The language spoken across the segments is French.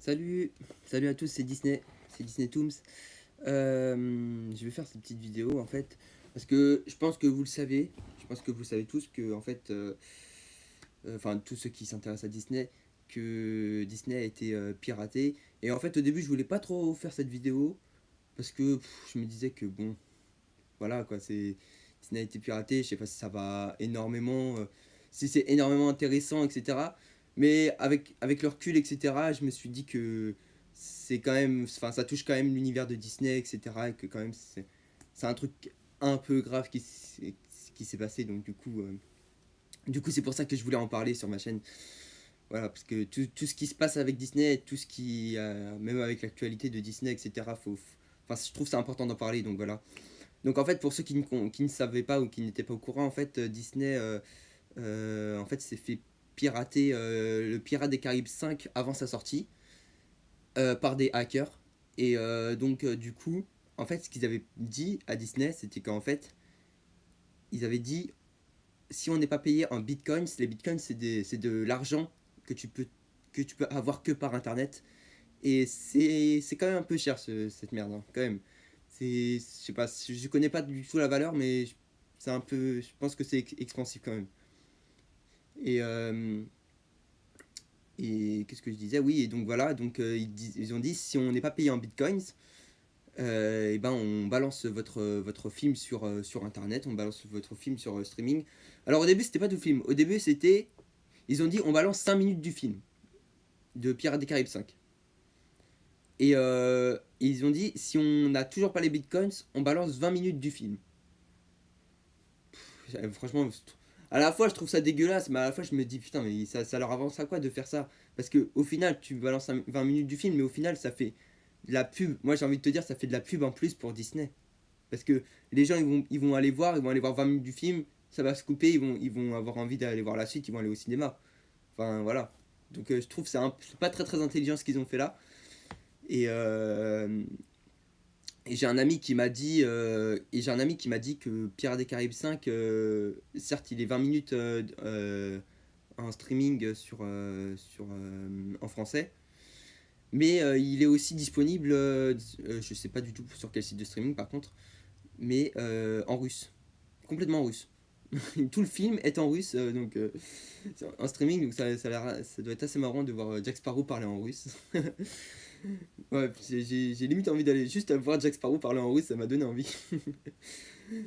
Salut, salut à tous, c'est Disney Tooms. Je vais faire cette petite vidéo en fait, parce que je pense que vous le savez, je pense que vous savez tous que en fait, enfin tous ceux qui s'intéressent à Disney, que Disney a été piraté. Et en fait au début je voulais pas trop faire cette vidéo, parce que je me disais que bon, voilà quoi, c'est Disney a été piraté, je sais pas si ça va énormément, si c'est énormément intéressant, etc. Mais avec le recul, etc., je me suis dit que c'est quand même, enfin ça touche quand même l'univers de Disney, etc. Et que quand même c'est un truc un peu grave qui s'est passé. Donc du coup c'est pour ça que je voulais en parler sur ma chaîne. Voilà, parce que tout ce qui se passe avec Disney, tout ce qui, même avec l'actualité de Disney, etc., enfin, je trouve c'est important d'en parler, donc voilà. Donc en fait, pour ceux qui ne savaient pas ou qui n'étaient pas au courant, en fait, Disney en fait, s'est fait pirater le Pirate des Caraïbes 5 avant sa sortie par des hackers. Et du coup, en fait, ce qu'ils avaient dit à Disney, c'était qu'en fait, ils avaient dit si on n'est pas payé en bitcoins, les bitcoins c'est de l'argent que tu peux avoir que par internet. Et c'est quand même un peu cher cette merde, hein, quand même. Je sais pas, je connais pas du tout la valeur, mais c'est un peu, je pense que c'est expansif quand même. Et, et qu'est-ce que je disais? Oui, et donc voilà, donc ils ont dit si on n'est pas payé en bitcoins, et ben on balance votre film sur internet, on balance votre film sur streaming. Alors au début c'était pas tout film, au début c'était, ils ont dit on balance 5 minutes du film de Pirates des Caraïbes 5. Et ils ont dit si on n'a toujours pas les bitcoins, on balance 20 minutes du film. Franchement, à la fois je trouve ça dégueulasse, mais à la fois je me dis putain, mais ça leur avance à quoi de faire ça? Parce que au final, tu balances 20 minutes du film, mais au final, ça fait de la pub. Moi, j'ai envie de te dire, ça fait de la pub en plus pour Disney. Parce que les gens, ils vont aller voir 20 minutes du film, ça va se couper, ils vont avoir envie d'aller voir la suite, ils vont aller au cinéma. Enfin, voilà. Donc, je trouve que c'est pas très très intelligent ce qu'ils ont fait là. Et, j'ai un ami qui m'a dit que Pirates des Caraïbes 5, certes il est 20 minutes en streaming en français, mais il est aussi disponible, je sais pas du tout sur quel site de streaming par contre, mais en russe, complètement en russe. Tout le film est en russe, en streaming, donc ça doit être assez marrant de voir Jack Sparrow parler en russe. Ouais, j'ai limite envie d'aller juste voir Jack Sparrow parler en russe, ça m'a donné envie.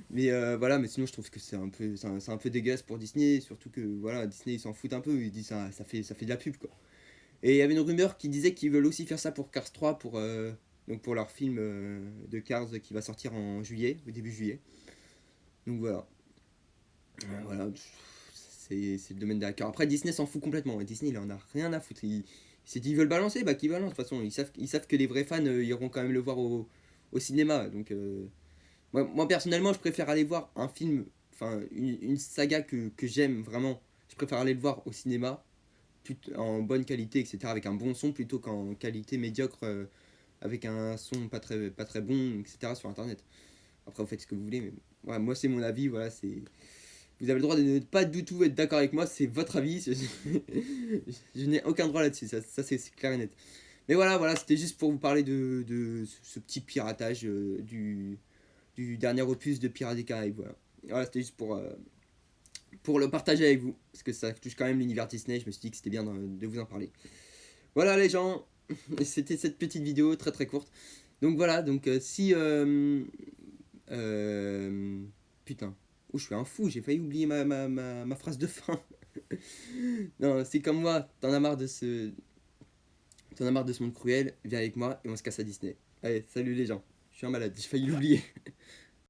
Mais voilà, mais sinon je trouve que c'est un peu dégueulasse pour Disney, surtout que voilà, Disney ils s'en foutent un peu, ils disent ça fait de la pub quoi. Et il y avait une rumeur qui disait qu'ils veulent aussi faire ça pour Cars 3, donc pour leur film de Cars qui va sortir en juillet, au début juillet. Donc voilà. Voilà, c'est le domaine des hackers. Après Disney s'en fout complètement, et Disney il en a rien à foutre. Ils veulent balancer, bah qu'ils balancent de toute façon, ils savent que les vrais fans iront quand même le voir au cinéma. Donc moi personnellement je préfère aller voir un film, enfin une saga que j'aime vraiment, je préfère aller le voir au cinéma en bonne qualité, etc., avec un bon son plutôt qu'en qualité médiocre, avec un son pas très bon, etc., sur internet. Après vous faites ce que vous voulez, mais ouais, moi c'est mon avis, voilà, vous avez le droit de ne pas du tout être d'accord avec moi, c'est votre avis, je n'ai aucun droit là-dessus, ça c'est clair et net. Mais voilà, c'était juste pour vous parler de ce petit piratage du dernier opus de Pirates des Caraïbes. Voilà, c'était juste pour le partager avec vous, parce que ça touche quand même l'univers Disney, je me suis dit que c'était bien de vous en parler. Voilà les gens, c'était cette petite vidéo très très courte. Donc voilà, donc si... putain, oh je suis un fou, j'ai failli oublier ma phrase de fin. Non, c'est comme moi, T'en as marre de ce monde cruel, viens avec moi et on se casse à Disney. Allez, salut les gens, je suis un malade, j'ai failli l'oublier.